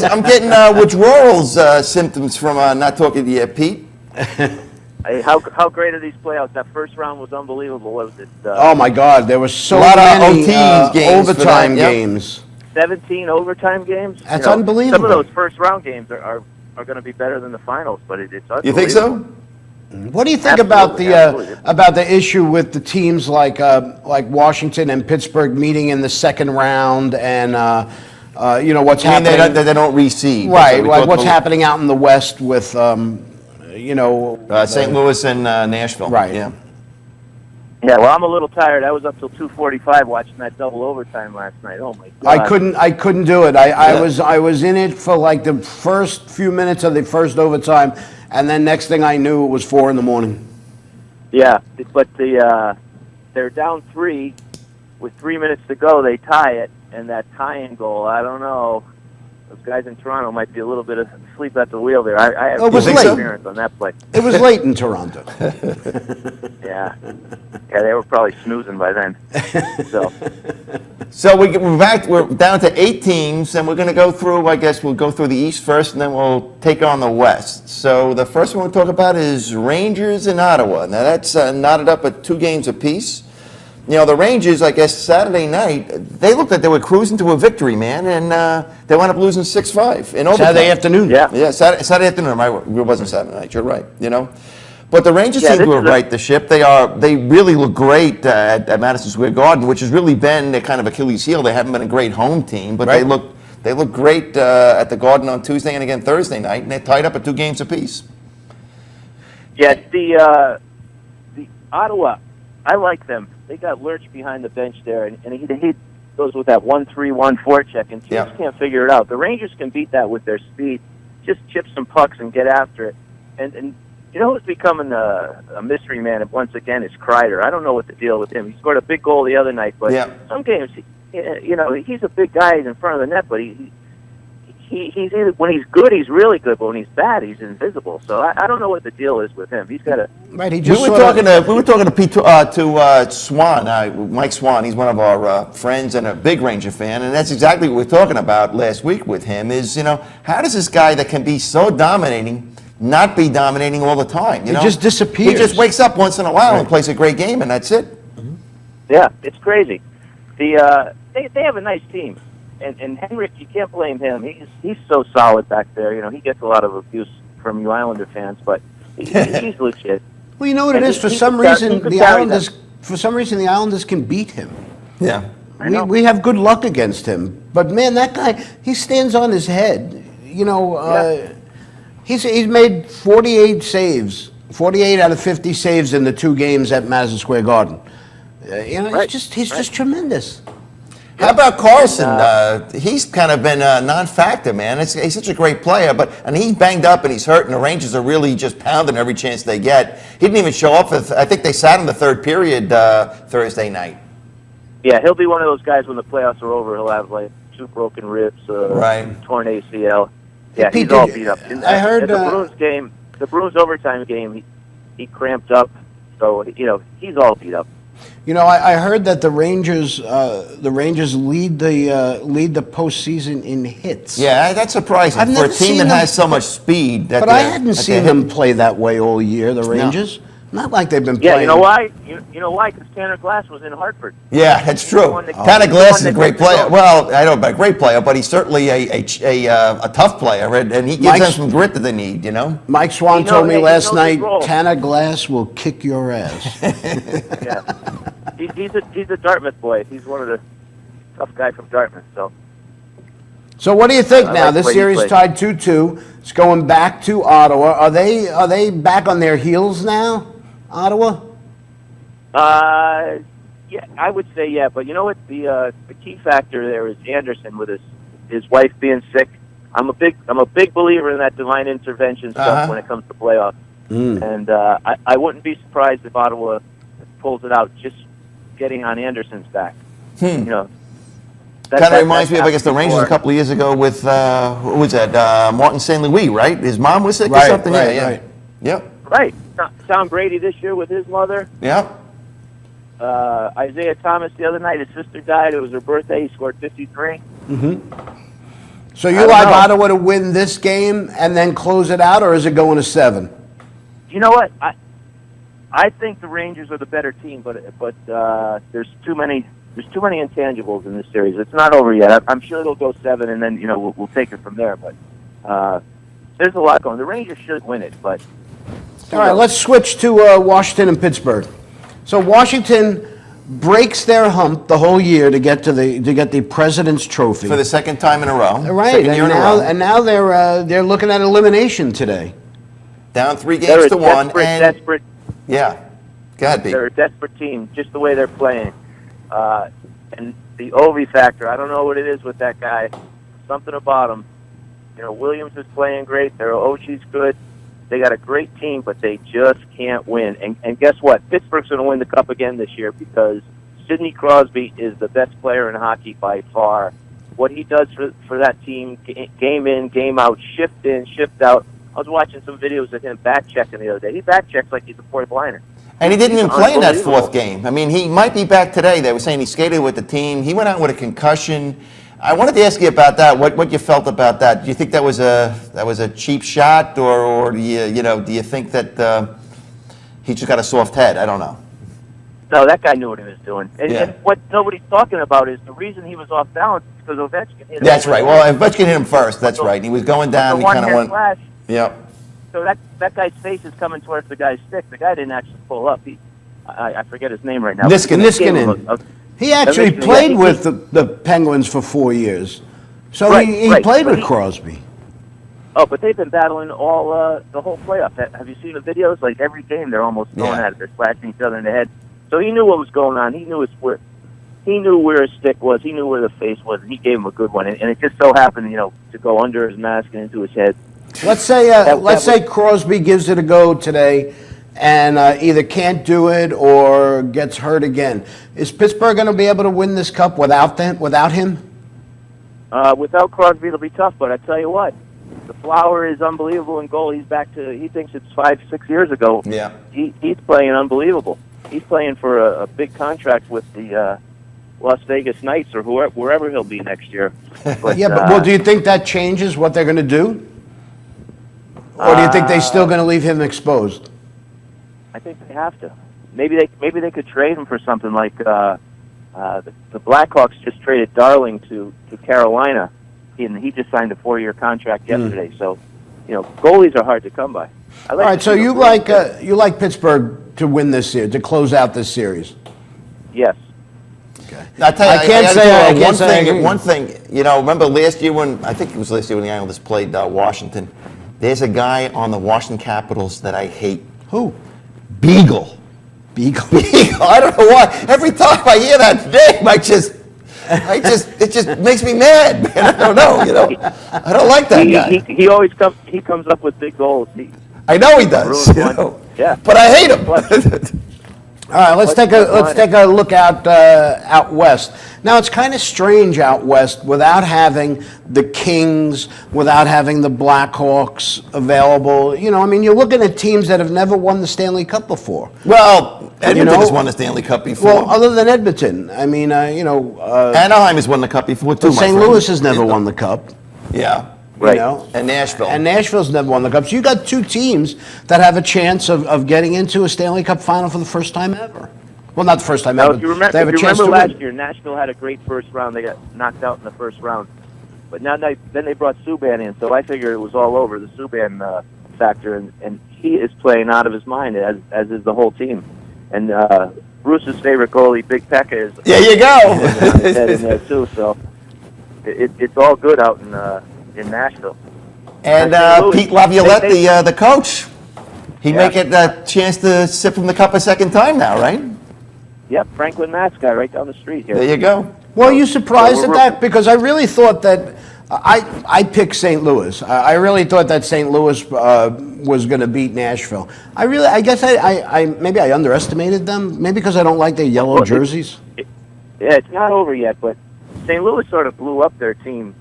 I'm getting withdrawals symptoms from not talking to you, Pete. How great are these playoffs? That first round was unbelievable. What was it? Oh my God, there was so a lot many of OTs games overtime for that, yep. games. 17 overtime games. That's unbelievable. Some of those first round games are going to be better than the finals, but it's unbelievable. You think so? What do you think Absolutely, about the issue with the teams like Washington and Pittsburgh meeting in the second round, and what's happening? They don't reseed, right? Like what's happening out in the West with St. Louis and Nashville, right? Yeah. Yeah, well, I'm a little tired. I was up till 2:45 watching that double overtime last night. Oh my God! I couldn't do it. I was in it for like the first few minutes of the first overtime, and then next thing I knew, it was 4 a.m. Yeah, but they're down 3 with 3 minutes to go. They tie it, and that tying goal, I don't know. Those guys in Toronto might be a little bit asleep at the wheel there. I have no experience on that play. It was late in Toronto. Yeah, they were probably snoozing by then. So we're back. We're down to 8 teams, and we're going to go through. I guess we'll go through the East first, and then we'll take on the West. So the first one we'll talk about is Rangers in Ottawa. Now that's knotted up at 2 games apiece. The Rangers, I guess, Saturday night, they looked like they were cruising to a victory, man, and they wound up losing 6-5 in overtime. Saturday afternoon. Yeah. Saturday afternoon. It wasn't Saturday night. You're right. But the Rangers seem to have righted the ship. They really look great at Madison Square Garden, which has really been their kind of Achilles heel. They haven't been a great home team, but they look great at the Garden on Tuesday and again Thursday night, and they're tied up at 2 games apiece. Yeah, the Ottawa, I like them. They got Lurch behind the bench there, and he goes with that 1-3-1 forecheck, and teams can't figure it out. The Rangers can beat that with their speed. Just chip some pucks and get after it. And you know who's becoming a mystery man once again is Kreider. I don't know what the deal with him. He scored a big goal the other night, but some games, he's a big guy in front of the net, but he's either, when he's good, he's really good, but when he's bad, he's invisible. So I don't know what the deal is with him. He's got a right. We were talking to Swan, Mike Swan. He's one of our friends and a big Ranger fan, and that's exactly what we were talking about last week with him. Is how does this guy that can be so dominating not be dominating all the time? He just disappears. He just wakes up once in a while and plays a great game, and that's it. Mm-hmm. Yeah, it's crazy. They have a nice team. And Henrik, you can't blame him. He's so solid back there. He gets a lot of abuse from you Islander fans, but he's legit. Well, you know what it is. For some reason, the Islanders can beat him. Yeah, we have good luck against him. But man, that guy, he stands on his head. He's made 48 saves, 48 out of 50 saves in the 2 games at Madison Square Garden. He's just tremendous. How about Carlson? He's kind of been a non-factor, man. He's such a great player, and he's banged up and he's hurt, and the Rangers are really just pounding every chance they get. He didn't even show up. I think they sat in the 3rd period Thursday night. Yeah, he'll be one of those guys when the playoffs are over. He'll have like 2 broken ribs, torn ACL. Yeah, he's all beat up. I heard the Bruins game, the Bruins overtime game, he cramped up, so he's all beat up. I heard that the Rangers lead the postseason in hits. Yeah, that's surprising for a team that has so much speed. But I hadn't seen them play that way all year. The Rangers, not like they've been playing. Yeah, you know why? You know why? Because Tanner Glass was in Hartford. Yeah, that's true. Tanner Glass is a great player. Well, I don't know about a great player, but he's certainly a tough player, and he gives them some grit that they need. Mike Swan told me last night, Tanner Glass will kick your ass. Yeah. He's a Dartmouth boy. He's one of the tough guys from Dartmouth. So what do you think now? This series tied 2-2. It's going back to Ottawa. Are they back on their heels now, Ottawa? Yeah, I would say yeah. But you know what? The key factor there is Anderson with his wife being sick. I'm a big believer in that divine intervention stuff when it comes to playoffs. And I wouldn't be surprised if Ottawa pulls it out, just getting on Anderson's back. Kind of reminds me of, I guess, the Rangers a couple of years ago with, who was that, Martin St. Louis, right? His mom was sick or something? Right. Yep. Right. Tom Brady this year with his mother. Yep. Isaiah Thomas the other night, his sister died. It was her birthday. He scored 53. Mm-hmm. So you like Ottawa to win this game and then close it out, or is it going to 7? You know what? I think the Rangers are the better team, but there's too many intangibles in this series. It's not over yet. I'm sure they'll go 7, and then we'll take it from there. But there's a lot going. The Rangers should win it, but all right. Let's switch to Washington and Pittsburgh. So Washington breaks their hump the whole year to get the President's Trophy for the 2nd time in a row. Right, and now they're looking at elimination today. Down 3 games to 1, desperate. Yeah, go ahead, Pete. They're a desperate team, just the way they're playing. And the Ovi factor, I don't know what it is with that guy. Something about him. Williams is playing great. Their OG's good. They got a great team, but they just can't win. And guess what? Pittsburgh's going to win the Cup again this year because Sidney Crosby is the best player in hockey by far. What he does for that team, game in, game out, shift in, shift out. I was watching some videos of him back-checking the other day. He back-checks like he's a fourth liner. And he didn't even play in that 4th game. I mean, he might be back today. They were saying he skated with the team. He went out with a concussion. I wanted to ask you about that. What you felt about that? Do you think that was a cheap shot, or do you think that he just got a soft head? I don't know. No, that guy knew what he was doing. And what nobody's talking about is the reason he was off balance is because Ovechkin hit him. That's right. Well, Ovechkin hit him first. That's right. He was going down. He kind of went. Flash, Yep. So that guy's face is coming towards the guy's stick. The guy didn't actually pull up. I forget his name right now. Niskanen. He actually played with the Penguins for 4 years. So he played with Crosby. Oh, but they've been battling all the whole playoff. Have you seen the videos? Like every game, they're almost going at it. They're slashing each other in the head. So he knew what was going on. He knew where his stick was. He knew where the face was. And he gave him a good one. And it just so happened, to go under his mask and into his head. Let's say Crosby gives it a go today, and either can't do it or gets hurt again. Is Pittsburgh going to be able to win this cup without him? Without Crosby, it'll be tough. But I tell you what, the Flower is unbelievable in goal. He thinks it's 5-6 years ago. Yeah. He's playing unbelievable. He's playing for a big contract with the Las Vegas Knights or wherever he'll be next year. But, do you think that changes what they're going to do? Or do you think they're still going to leave him exposed? I think they have to. Maybe they could trade him for something like the Blackhawks just traded Darling to Carolina, and he just signed a 4-year contract yesterday. So, goalies are hard to come by. All right, so you like Pittsburgh to win this series, to close out this series? Yes. Okay. I can't say one thing. Remember last year when I think it was last year when the Islanders played Washington. There's a guy on the Washington Capitals that I hate. Who? Beagle. I don't know why. Every time I hear that name, it just makes me mad, man. I don't know. I don't like that guy. He always comes up with big goals. I know he does. Yeah. But I hate him. All right, let's take a look out west. Now it's kind of strange out west without having the Kings, without having the Blackhawks available. You're looking at teams that have never won the Stanley Cup before. Well, Edmonton has won the Stanley Cup before. Well, other than Edmonton, Anaheim has won the Cup before too. St. Louis has never won the Cup. Yeah. Right. And Nashville. And Nashville's never won the Cup. So you got two teams that have a chance of getting into a Stanley Cup final for the first time ever. Well, not the first time ever. If you remember last year, Nashville had a great first round. They got knocked out in the first round. But now they brought Subban in, so I figured it was all over, the Subban factor. And he is playing out of his mind, as is the whole team. And Bruce's favorite goalie, Big Pekka, is there you go. in there too. So it's all good out in Nashville. And Pete Laviolette, the coach, he may get a chance to sip from the cup a second time now, right? Yep, Franklin Matt's guy right down the street here. There you go. Well, are you surprised at that? Because I really thought that I picked St. Louis. I really thought that St. Louis was going to beat Nashville. I guess maybe I underestimated them. Maybe because I don't like their yellow jerseys. It's not over yet, but St. Louis sort of blew up their team.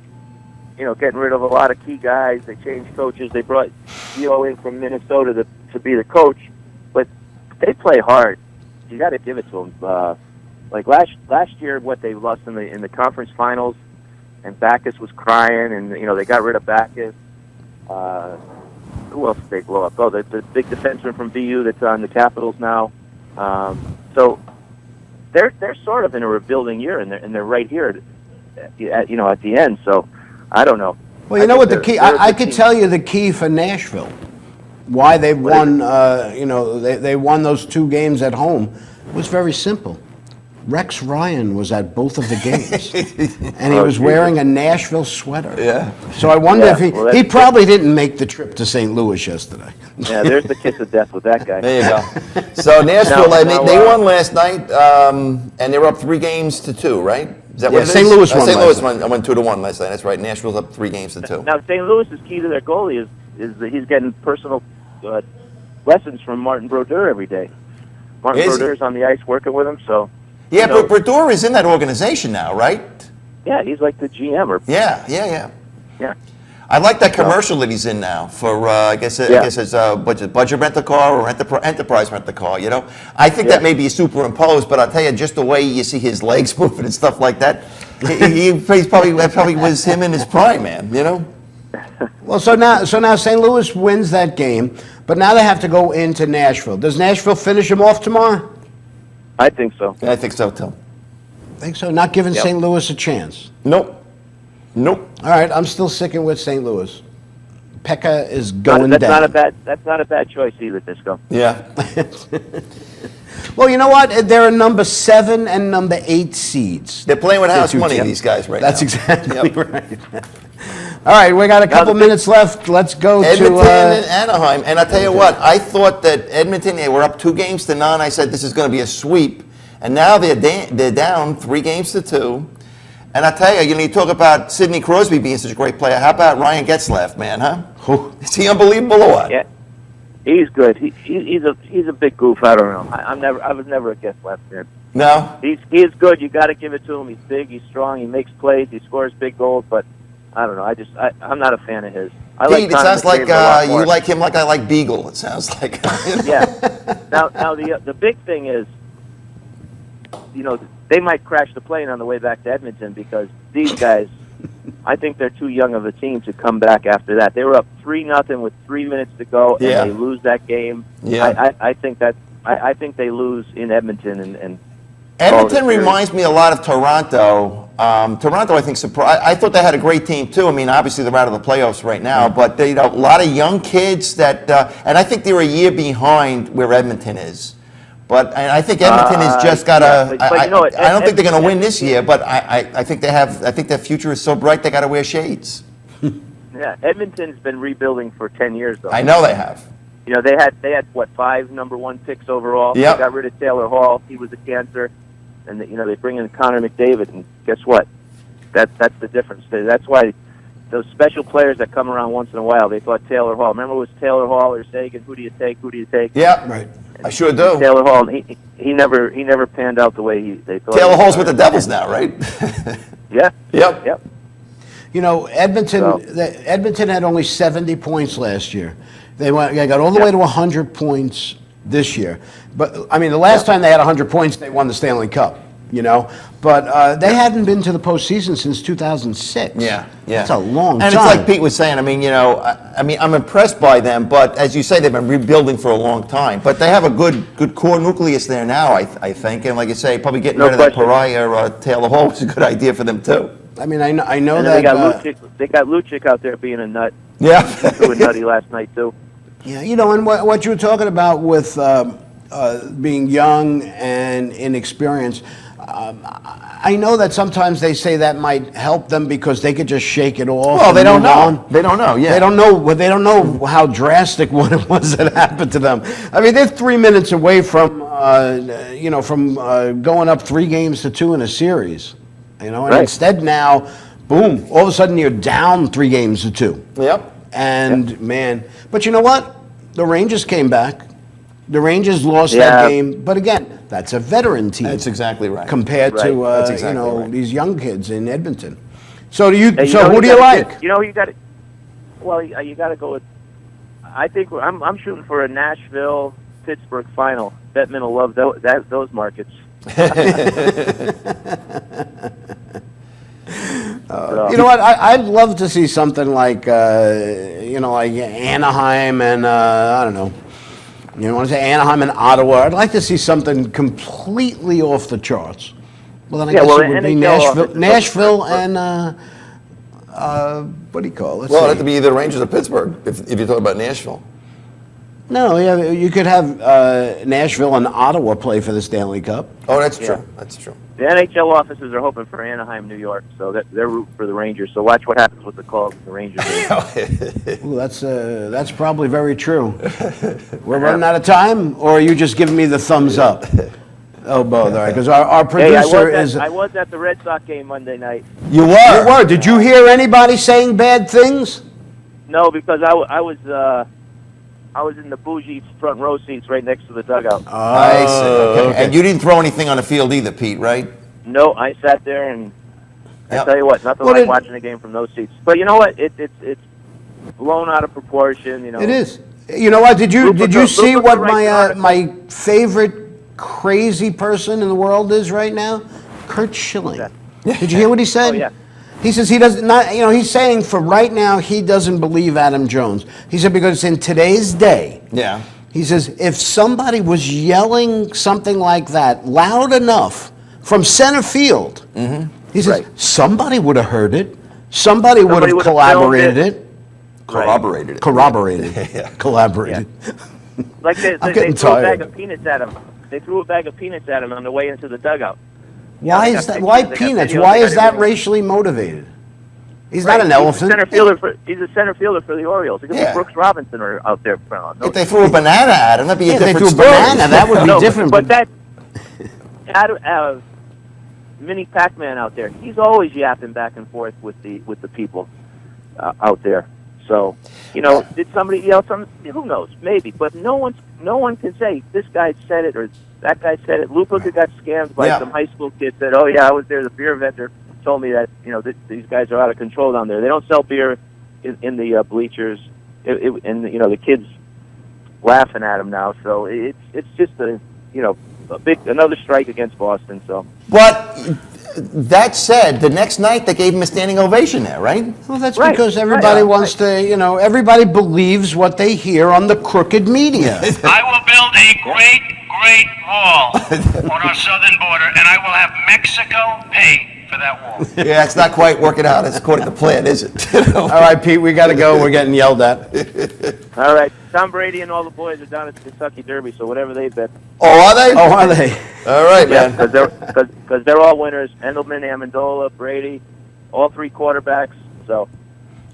Getting rid of a lot of key guys. They changed coaches. They brought Gio in from Minnesota to be the coach. But they play hard. You got to give it to them. Like last year, what they lost in the conference finals, and Backus was crying, and they got rid of Backus. Who else did they blow up? Oh, the big defenseman from BU that's on the Capitals now. So they're sort of in a rebuilding year, and they're right here at the end. So. I don't know. Well, you know what the key? I could tell you the key for Nashville, why they won. They won those 2 games at home. Was very simple. Rex Ryan was at both of the games, and he was wearing a Nashville sweater. Yeah. So I wonder if he probably didn't make the trip to St. Louis yesterday. Yeah, there's the kiss of death with that guy. There you go. So Nashville, they won last night, and they were up 3-2, right? Is that what it is? St. Louis won. St. Louis won 2-1 last night. That's right. Nashville's up 3-2. Now, St. Louis's key to their goalie is that he's getting personal lessons from Martin Brodeur every day. Martin Brodeur's on the ice working with him, so. Yeah, but Brodeur is in that organization now, right? Yeah, he's like the GM. Yeah. Yeah. I like that commercial that he's in now for I guess it's budget rent a car or enterprise rent a car. I think that may be superimposed, but I'll tell you, just the way you see his legs moving and stuff like that, that probably was him in his prime, man. Well, so now St. Louis wins that game, but now they have to go into Nashville. Does Nashville finish them off tomorrow? I think so. I think so too. Think so? Not giving St. Louis a chance? Nope. All right, I'm still sticking with St. Louis. Pekka is going that's down. That's not a bad choice either, Disco. Yeah. Well, you know what? They're number 7 and number 8 seeds. They're playing with house two money, teams. these guys, right That's now. exactly Yep. right. All right, we got a couple minutes left. Let's go Edmonton to and Anaheim. And I'll tell you what, I thought that Edmonton, they were up 2-0. I said this is going to be a sweep. And now they're down 3-2. And I tell you, you talk about Sidney Crosby being such a great player. How about Ryan Getzlaf, man, huh? Is he unbelievable or what? Yeah, he's good. He's a big goof. I don't know. I was never a Getzlaf fan. No? He is good. You got to give it to him. He's big. He's strong. He makes plays. He scores big goals. But I don't know. I'm not a fan of his. Pete, it sounds like you like him like I like Beagle. It sounds like. Yeah. Now the big thing is, they might crash the plane on the way back to Edmonton because these guys, I think they're too young of a team to come back after that. They were up 3-0 with 3 minutes to go, and they lose that game. Yeah. I think they lose in Edmonton and. Edmonton reminds me a lot of Toronto. Toronto, I think, surprised. I thought they had a great team too. I mean, obviously they're out of the playoffs right now, but they a lot of young kids that, and I think they're a year behind where Edmonton is. But I think Edmonton has just got to. I don't think they're going to win this year, but I think they have. I think their future is so bright they got to wear shades. Yeah, Edmonton's been rebuilding for 10 years though. I know they have. They had what 5 number 1 picks overall. Yep. They got rid of Taylor Hall. He was a cancer, and they bring in Connor McDavid, and guess what? That's the difference. That's why those special players that come around once in a while. They thought Taylor Hall. Remember, it was Taylor Hall or Sagan? Who do you take? Who do you take? Yeah, right. I sure do. Taylor Hall. He never panned out the way they thought. Taylor Hall's with the Devils now, right? Yeah. Yep. Edmonton had only 70 points last year. They got all the way to 100 points this year. But I mean, the last time they had 100 points, they won the Stanley Cup. But they hadn't been to the postseason since 2006. Yeah. That's a long time. And it's like Pete was saying. I mean, I'm impressed by them, but as you say, they've been rebuilding for a long time. But they have a good core nucleus there now, I think. And like you say, probably getting rid of that pariah Taylor Hall was a good idea for them too. I mean, I know and that they got Lucic out there being a nut. Yeah, he was nutty last night too. Yeah, and what you were talking about with being young and inexperienced. I know that sometimes they say that might help them because they could just shake it off. Well, they don't know. On. They don't know. Yeah, they don't know. They don't know how drastic what it was that happened to them. I mean, they're 3 minutes away from going up 3-2 in a series. And right. Instead now, boom! All of a sudden you're down 3-2. Yep. And man, but you know what? The Rangers came back. The Rangers lost that game, but again, that's a veteran team. That's exactly right. Compared to That's exactly right. these young kids in Edmonton. So do you? Hey, who do you like? You got to. Well, you got to go with. I think I'm shooting for a Nashville-Pittsburgh final. Bettman will love those markets. You know what? I'd love to see something like like Anaheim and I don't know. You want to say Anaheim and Ottawa? I'd like to see something completely off the charts. Well, then I guess it would be Nashville and what do you call it? Well, it'd have to be either Rangers or Pittsburgh if you're talking about Nashville. No, yeah, you could have Nashville and Ottawa play for the Stanley Cup. Oh, that's true. That's true. The NHL offices are hoping for Anaheim, New York, so they're rooting for the Rangers. So watch what happens with the call of the Rangers. Ooh, that's probably very true. We're running out of time, or are you just giving me the thumbs up? Oh, both. All right, because our producer I was at the Red Sox game Monday night. You were? You were. Did you hear anybody saying bad things? No, because I was in the bougie front row seats right next to the dugout. Oh, I see. Okay. And you didn't throw anything on the field either, Pete, right? No, I sat there and I tell you what, nothing like watching a game from those seats. But you know what? It's blown out of proportion. It is. You know what? Did you see what my favorite crazy person in the world is right now? Kurt Schilling. Did you hear what he said? Oh, yeah. He says he doesn't. He's saying for right now he doesn't believe Adam Jones. He said because in today's day, he says if somebody was yelling something like that loud enough from center field, he says somebody would have heard it. Somebody would have collaborated it. Corroborated it. Corroborated. Yeah. Collaborated. Like they getting threw a bag tired. of peanuts at him. They threw a bag of peanuts at him on the way into the dugout. Why they is got that? Why pictures, they got peanuts? videos, Why they is got that everything. racially motivated? He's Right, not an he's elephant. He's a center fielder for the Orioles. It could Yeah. be Brooks Robinson or out there. No, If they threw a banana at him, that'd be a If they different threw a story. banana, that would be no, different. But that Mini Pac-Man out there, he's always yapping back and forth with the people out there. So, did somebody yell something? Who knows? Maybe, but no one can say this guy said it or that guy said it. Lupica got scammed by some high school kid. Said, "Oh yeah, I was there. The beer vendor told me that these guys are out of control down there. They don't sell beer in the bleachers." And the kids laughing at him now. So it's just another strike against Boston. So, But that said, the next night they gave him a standing ovation there, right? Well, that's Right, because everybody right, wants to, everybody believes what they hear on the crooked media. I will build a great wall on our southern border, and I will have Mexico pay for that wall. Yeah, it's not quite working out as according to plan, is it? All right, Pete, we got to go. We're getting yelled at. all right, Tom Brady and all the boys are down at the Kentucky Derby. So whatever they bet. Oh, are they? Oh, are they? All right, man. Because they're all winners. Endelman, Amendola, Brady, all three quarterbacks. So.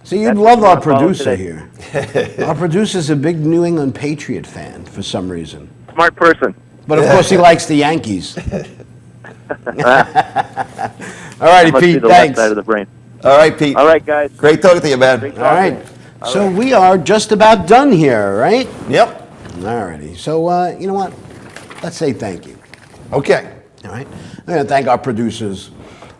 So you'd That's love what our we're gonna follow producer today. here. Our producer's a big New England Patriot fan for some reason. Smart person. But of course he likes the Yankees. All righty, Must be Pete, the left thanks. side of the brain. All right, Pete. All right, guys. Great talking to you, man. Great All right. talking. So we are just about done here, right? Yep. All righty. So, you know what? Let's say thank you. Okay. All right. I'm going to thank our producers,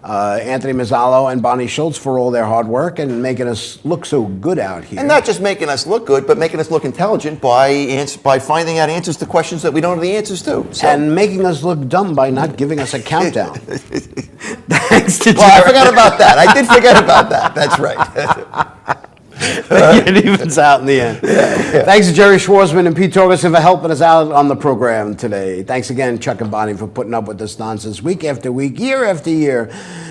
Anthony Mazzallo and Bonnie Schultz, for all their hard work and making us look so good out here. And not just making us look good, but making us look intelligent by finding out answers to questions that we don't know the answers to. So. And making us look dumb by not giving us a countdown. Thanks to Well, I Jerry. forgot about that. I did forget about that. That's right. It evens out in the end. Thanks to Jerry Schwarzman and Pete Torgerson for helping us out on the program today. Thanks again, Chuck and Bonnie, for putting up with this nonsense week after week, year after year,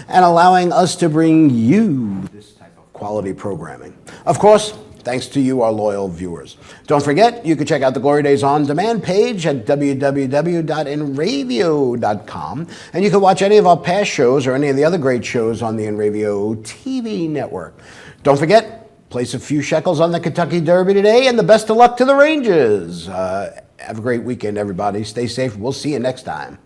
and allowing us to bring you this type of quality programming. Of course, thanks to you, our loyal viewers. Don't forget, you can check out the Glory Days On Demand page at www.inravio.com, and you can watch any of our past shows or any of the other great shows on the Inravio TV network. Don't forget, place a few shekels on the Kentucky Derby today, and the best of luck to the Rangers. Have a great weekend, everybody. Stay safe. We'll see you next time.